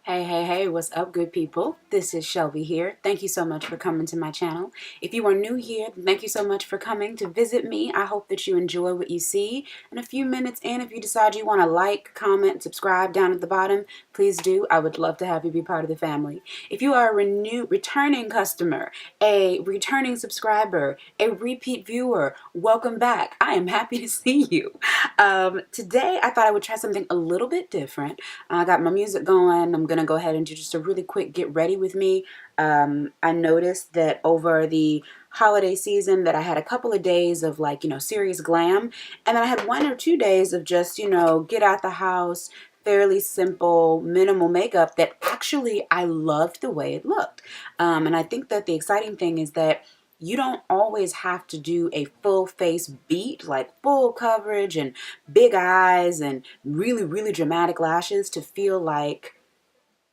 Hey, what's up, good people? This is Shelby here. Thank you so much for coming to my channel. If you are new here, thank you so much for coming to visit me. I hope that you enjoy what you see. In a few minutes, and if you decide you want to like, comment, subscribe down at the bottom, please do. I would love to have you be part of the family. If you are a returning customer, a returning subscriber, a repeat viewer, welcome back. I am happy to see you. Today, I thought I would try something a little bit different. I got my music going. I'm going to go ahead and do just a really quick get ready with me. I noticed that over the holiday season that I had a couple of days of serious glam. And then I had 1 or 2 days of just, get out the house, fairly simple, minimal makeup that actually I loved the way it looked. And I think that the exciting thing is that you don't always have to do a full face beat, like full coverage and big eyes and really dramatic lashes to feel like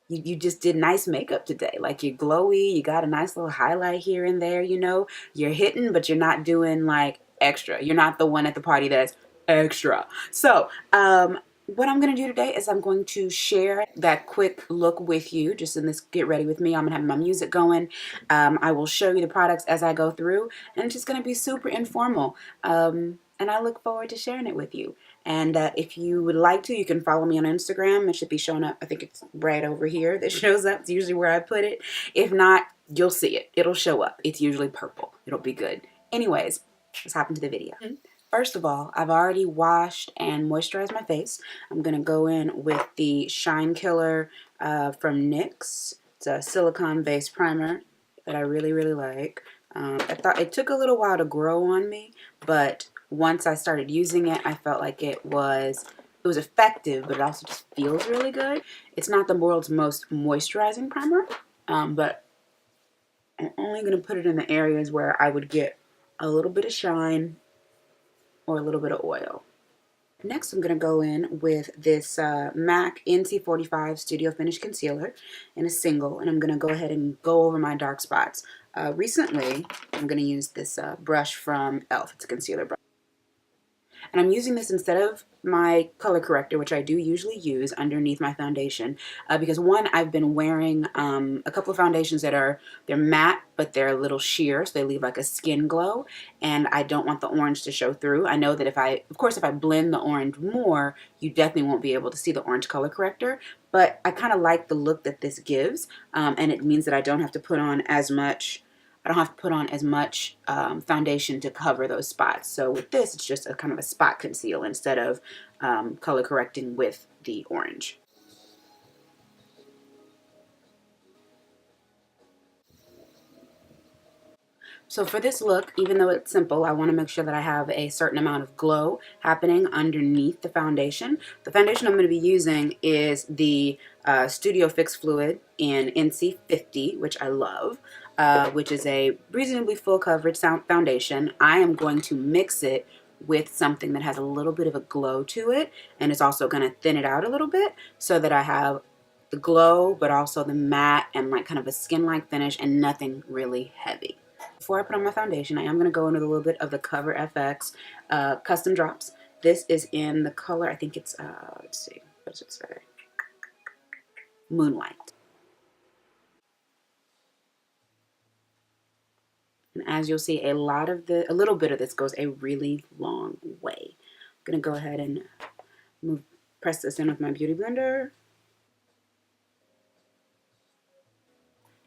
you just did nice makeup today. Like you're glowy, you got a nice little highlight here and there, you're hitting, but you're not doing like extra. You're not the one at the party that's extra. So, what I'm going to do today is I'm going to share that quick look with you, just in this get ready with me. I'm going to have my music going. I will show you the products as I go through, and it's just going to be super informal. And I look forward to sharing it with you. And if you would like to, you can follow me on Instagram. It should be showing up. I think it's right over here that shows up. It's usually where I put it. If not, you'll see it. It'll show up. It's usually purple. It'll be good. Anyways, let's hop into the video. First of all, I've already washed and moisturized my face. I'm going to go in with the Shine Killer from NYX. It's a silicone-based primer that I really like. I thought it took a little while to grow on me, but once I started using it, I felt like it was effective, but it also just feels really good. It's not the world's most moisturizing primer, but I'm only going to put it in the areas where I would get a little bit of shine or a little bit of oil. Next, I'm going to go in with this MAC NC35 Studio Finish Concealer in a single, and I'm going to go ahead and go over my dark spots. Recently, I'm going to use this brush from e.l.f. It's a concealer brush. And I'm using this instead of my color corrector, which I do usually use underneath my foundation, because one, I've been wearing a couple of foundations that they're matte, but they're a little sheer, so they leave like a skin glow, and I don't want the orange to show through. I know that if I blend the orange more, you definitely won't be able to see the orange color corrector, but I kind of like the look that this gives, and it means that I don't have to put on as much foundation to cover those spots. So with this, it's just a kind of a spot conceal instead of color correcting with the orange. So for this look, even though it's simple, I want to make sure that I have a certain amount of glow happening underneath the foundation. The foundation I'm going to be using is the Studio Fix Fluid in NC50, which I love, which is a reasonably full coverage foundation. I am going to mix it with something that has a little bit of a glow to it, and it's also going to thin it out a little bit so that I have the glow, but also the matte and like kind of a skin-like finish and nothing really heavy. Before I put on my foundation, I am going to go into a little bit of the Cover FX Custom Drops. This is in the color, I think it's, let's see, what does it say? Moonlight. And as you'll see, a little bit of this goes a really long way. I'm going to go ahead and press this in with my Beauty Blender.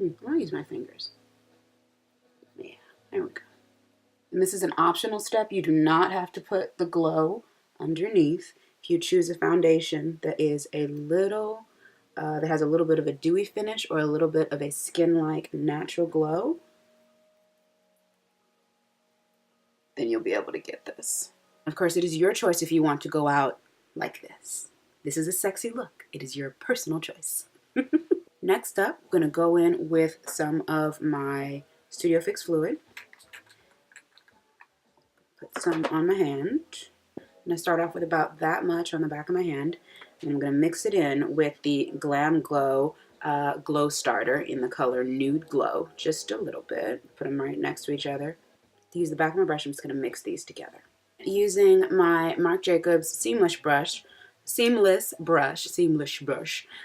I'll use my fingers. Yeah, there we go. And this is an optional step. You do not have to put the glow underneath. If you choose a foundation that is a little, that has a little bit of a dewy finish or a little bit of a skin-like natural glow, then you'll be able to get this. Of course, it is your choice if you want to go out like this. This is a sexy look. It is your personal choice. Next up, I'm going to go in with some of my Studio Fix Fluid. Put some on my hand. I'm going to start off with about that much on the back of my hand. And I'm going to mix it in with the GLAMGLOW Glow Starter in the color Nude Glow. Just a little bit. Put them right next to each other. To use the back of my brush, I'm just going to mix these together. Using my Marc Jacobs Seamless brush, seamless brush.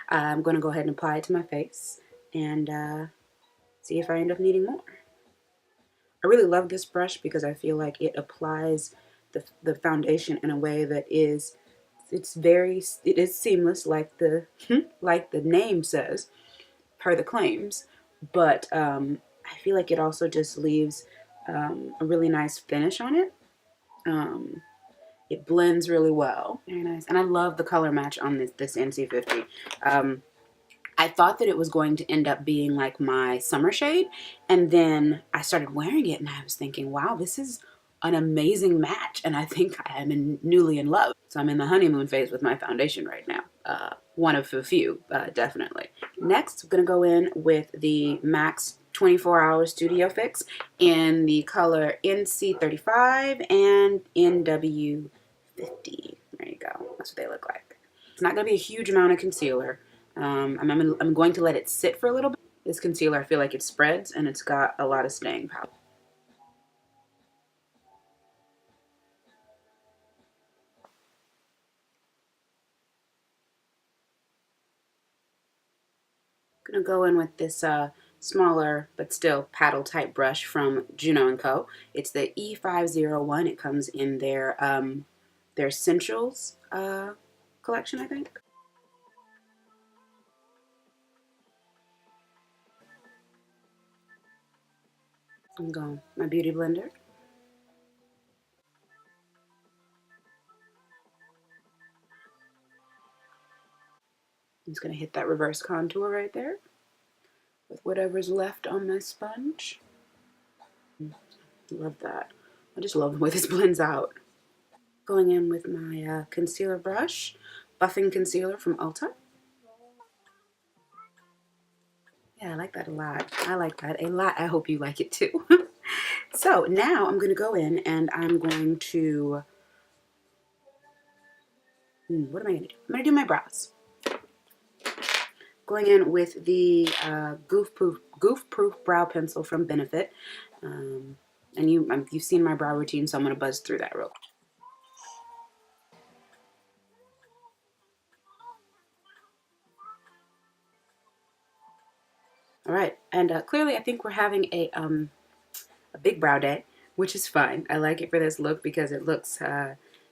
I'm going to go ahead and apply it to my face and see if I end up needing more. I really love this brush because I feel like it applies the foundation in a way that is, it is seamless, like the like the name says, per the claims, but I feel like it also just leaves a really nice finish on it. It blends really well, very nice, and I love the color match on this NC50. I thought that it was going to end up being like my summer shade, and then I started wearing it and I was thinking, wow, this is an amazing match, and I think I am newly in love. So I'm in the honeymoon phase with my foundation right now. One of a few, definitely. Next, I'm going to go in with the MAC 24-Hour Studio Fix in the color NC35 and NW50. There you go. That's what they look like. It's not going to be a huge amount of concealer. I'm going to let it sit for a little bit. This concealer, I feel like it spreads and it's got a lot of staying power. I'm going to go in with this smaller but still paddle type brush from JUNO&CO. It's the E501. It comes in their Essentials collection, I think. I'm going my beauty blender. I'm just going to hit that reverse contour right there with whatever's left on my sponge. Love that. I just love the way this blends out. Going in with my concealer brush, buffing concealer from Ulta. Yeah, I like that a lot. I like that a lot. I hope you like it too. So now I'm going to go in and I'm going to, what am I going to do? I'm going to do my brows. Going in with the Goof Proof Brow Pencil from Benefit. And you've seen my brow routine, so I'm going to buzz through that real quick. All right, and clearly I think we're having a big brow day, which is fine. I like it for this look because it looks,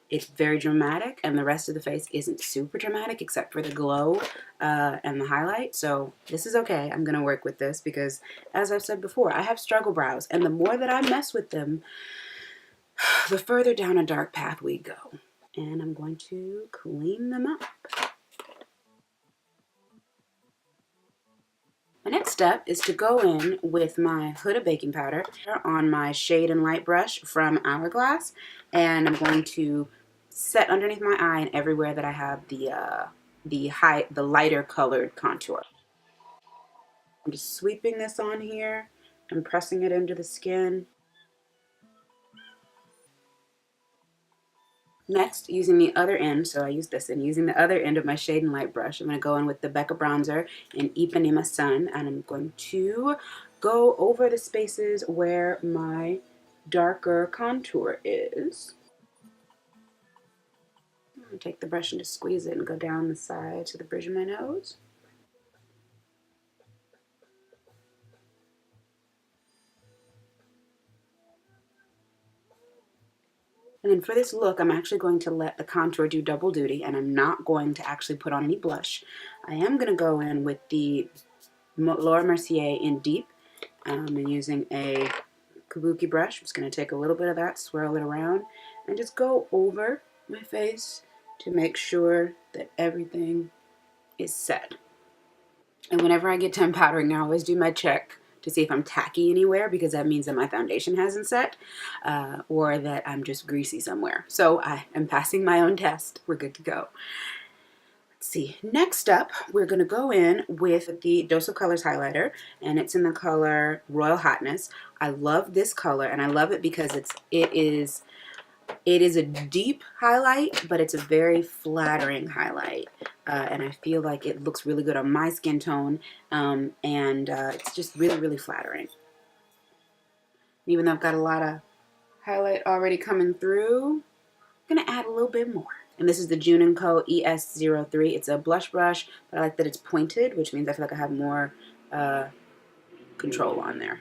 it's very dramatic, and the rest of the face isn't super dramatic except for the glow and the highlight. So this is okay. I'm gonna work with this because, as I've said before, I have struggle brows, and the more that I mess with them, the further down a dark path we go. And I'm going to clean them up. My next step is to go in with my Huda baking powder on my shade and light brush from Hourglass, and I'm going to set underneath my eye and everywhere that I have the lighter colored contour. I'm just sweeping this on here and pressing it into the skin. Next, using the other end, so I use this, and using the other end of my shade and light brush, I'm going to go in with the Becca bronzer in Ipanema Sun, and I'm going to go over the spaces where my darker contour is. I'm going to take the brush and just squeeze it and go down the side to the bridge of my nose. And then for this look, I'm actually going to let the contour do double duty, and I'm not going to actually put on any blush. I am going to go in with the Laure Mercier in Deep, and using a kabuki brush. I'm just going to take a little bit of that, swirl it around, and just go over my face to make sure that everything is set. And whenever I get done powdering, I always do my check to see if I'm tacky anywhere, because that means that my foundation hasn't set, or that I'm just greasy somewhere. So I am passing my own test. We're good to go. Let's see. Next up, we're going to go in with the Dose of Colors highlighter, and it's in the color Royal Hotness. I love this color, and I love it because it is a deep highlight, but it's a very flattering highlight, and I feel like it looks really good on my skin tone, and it's just really, really flattering. Even though I've got a lot of highlight already coming through, I'm going to add a little bit more. And this is the JUNO&CO ES03. It's a blush brush, but I like that it's pointed, which means I feel like I have more control on there.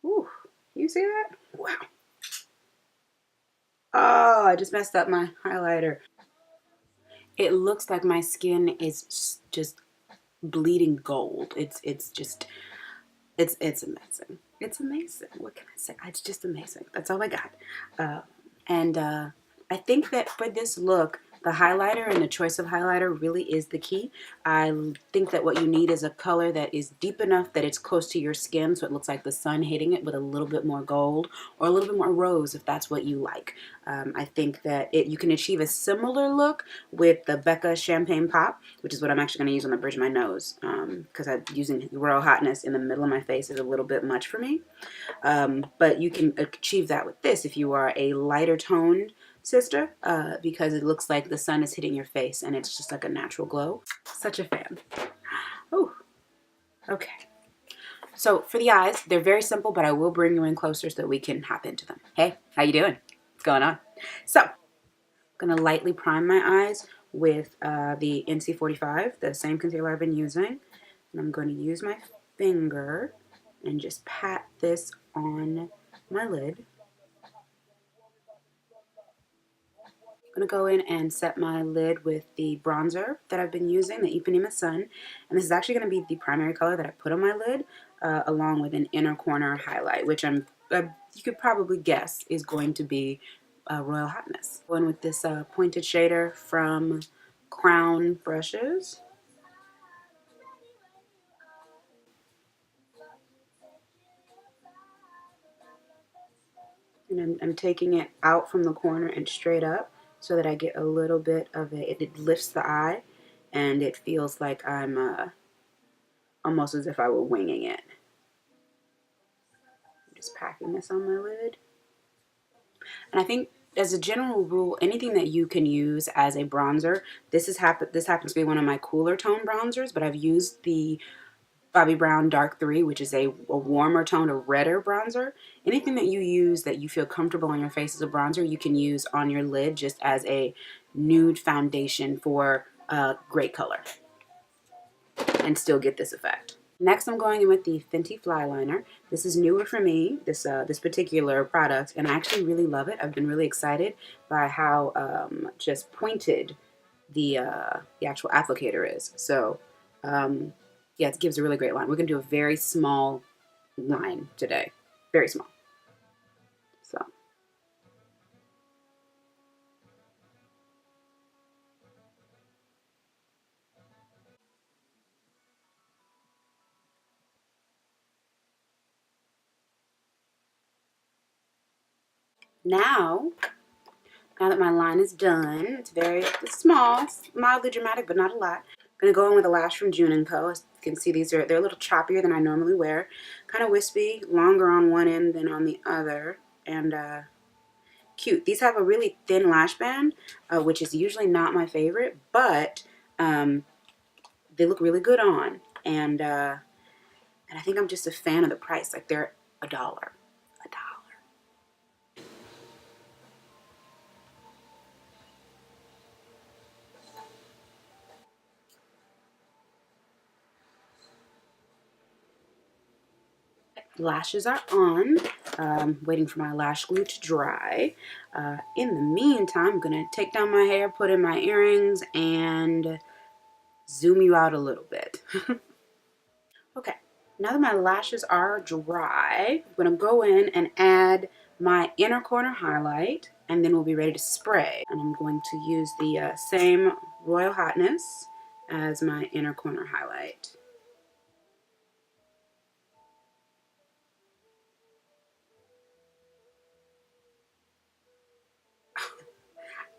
Ooh, you see that? Wow. Oh, I just messed up my highlighter. It looks like my skin is just bleeding gold. It's amazing. It's amazing. What can I say? It's just amazing. That's all I got. And I think that for this look, the highlighter and the choice of highlighter really is the key. I think that what you need is a color that is deep enough that it's close to your skin, so it looks like the sun hitting it with a little bit more gold or a little bit more rose if that's what you like. I think that you can achieve a similar look with the Becca Champagne Pop, which is what I'm actually going to use on the bridge of my nose, because I'm using Royal Hotness in the middle of my face is a little bit much for me. But you can achieve that with this if you are a lighter toned sister, because it looks like the sun is hitting your face and it's just like a natural glow. Such a fan. Oh, okay. So for the eyes, they're very simple, but I will bring you in closer so that we can hop into them. Hey, how you doing? What's going on? So I'm gonna lightly prime my eyes with the NC45, the same concealer I've been using. And I'm going to use my finger and just pat this on my lid. I'm going to go in and set my lid with the bronzer that I've been using, the Ipanema Sun. And this is actually going to be the primary color that I put on my lid, along with an inner corner highlight, which you could probably guess is going to be Royal Hotness. Going with this pointed shader from Crown Brushes. And I'm taking it out from the corner and straight up so that I get a little bit of it lifts the eye and it feels like I'm almost as if I were winging it. I'm just packing this on my lid. And I think as a general rule, anything that you can use as a bronzer, this happens to be one of my cooler tone bronzers, but I've used the Bobbi Brown Dark 3, which is a warmer tone, a redder bronzer. Anything that you use that you feel comfortable on your face as a bronzer, you can use on your lid just as a nude foundation for great color and still get this effect. Next, I'm going in with the Fenty Flyliner. This is newer for me, this particular product, and I actually really love it. I've been really excited by how just pointed the actual applicator is. So, yeah, it gives a really great line. We're going to do a very small line today. Very small. So. Now that my line is done, it's small, it's mildly dramatic, but not a lot. I'm going to go in with a lash from JUNO&CO. As you can see, they're a little choppier than I normally wear. Kind of wispy, longer on one end than on the other, and cute. These have a really thin lash band, which is usually not my favorite, but they look really good on, and I think I'm just a fan of the price. Like, they're $1. Lashes are on. Waiting for my lash glue to dry. In the meantime, I'm going to take down my hair, put in my earrings, and zoom you out a little bit. Okay, now that my lashes are dry, I'm going to go in and add my inner corner highlight, and then we'll be ready to spray. And I'm going to use the same Royal Hotness as my inner corner highlight.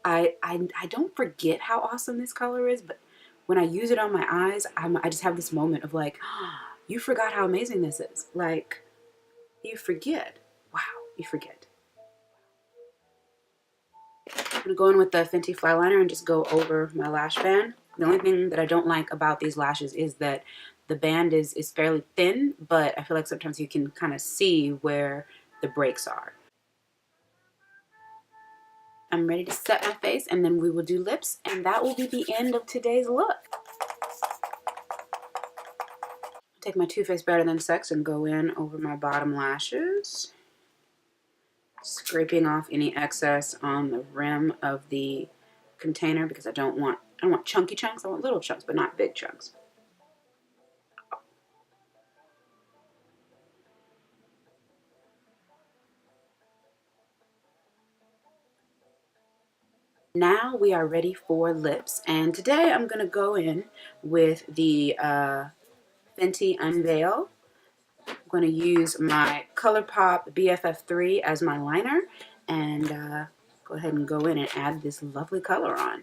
I don't forget how awesome this color is, but when I use it on my eyes, I just have this moment of like, oh, you forgot how amazing this is. Like, you forget. Wow, you forget. I'm going to go in with the Fenty Flyliner and just go over my lash band. The only thing that I don't like about these lashes is that the band is fairly thin, but I feel like sometimes you can kind of see where the breaks are. I'm ready to set my face, and then we will do lips, and that will be the end of today's look. Take my Too Faced Better Than Sex and go in over my bottom lashes, scraping off any excess on the rim of the container because I don't want chunky chunks. I want little chunks, but not big chunks. Now we are ready for lips, and today I'm going to go in with the Fenty Unveil. I'm going to use my ColourPop BFF3 as my liner, and go ahead and go in and add this lovely color on.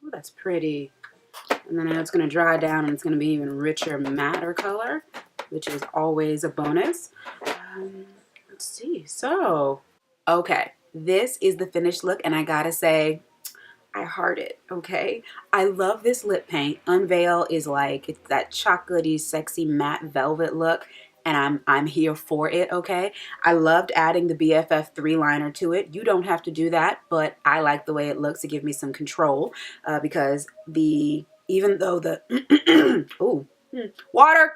Ooh, that's pretty. And then I know it's going to dry down and it's going to be even richer, matter color, which is always a bonus. Let's see. So, okay, this is the finished look, and I gotta say, I heart it, okay? I love this lip paint. Unveil is like, it's that chocolatey, sexy matte velvet look, and I'm here for it, okay? I loved adding the BFF3 liner to it. You don't have to do that, but I like the way it looks to give me some control because even though the, ooh, water.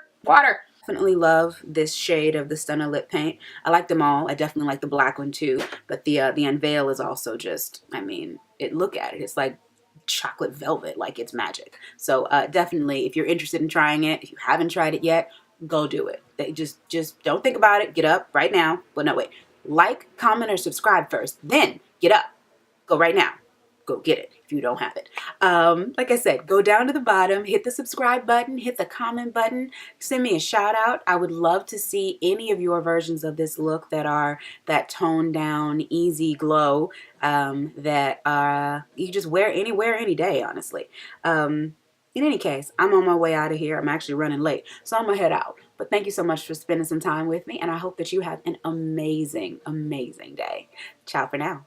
Definitely love this shade of the Stunna lip paint. I like them all. I definitely like the black one too, but the Unveil is also just, I mean, look at it. It's like chocolate velvet, like it's magic. So definitely, if you're interested in trying it, if you haven't tried it yet, go do it. Just don't think about it. Get up right now. Well, no, wait. Like, comment, or subscribe first. Then get up. Go right now. Go get it if you don't have it. Like I said, go down to the bottom, hit the subscribe button, hit the comment button, send me a shout out. I would love to see any of your versions of this look that are that toned down, easy glow that you just wear anywhere, any day, honestly. In any case, I'm on my way out of here. I'm actually running late, so I'm gonna head out. But thank you so much for spending some time with me, and I hope that you have an amazing, amazing day. Ciao for now.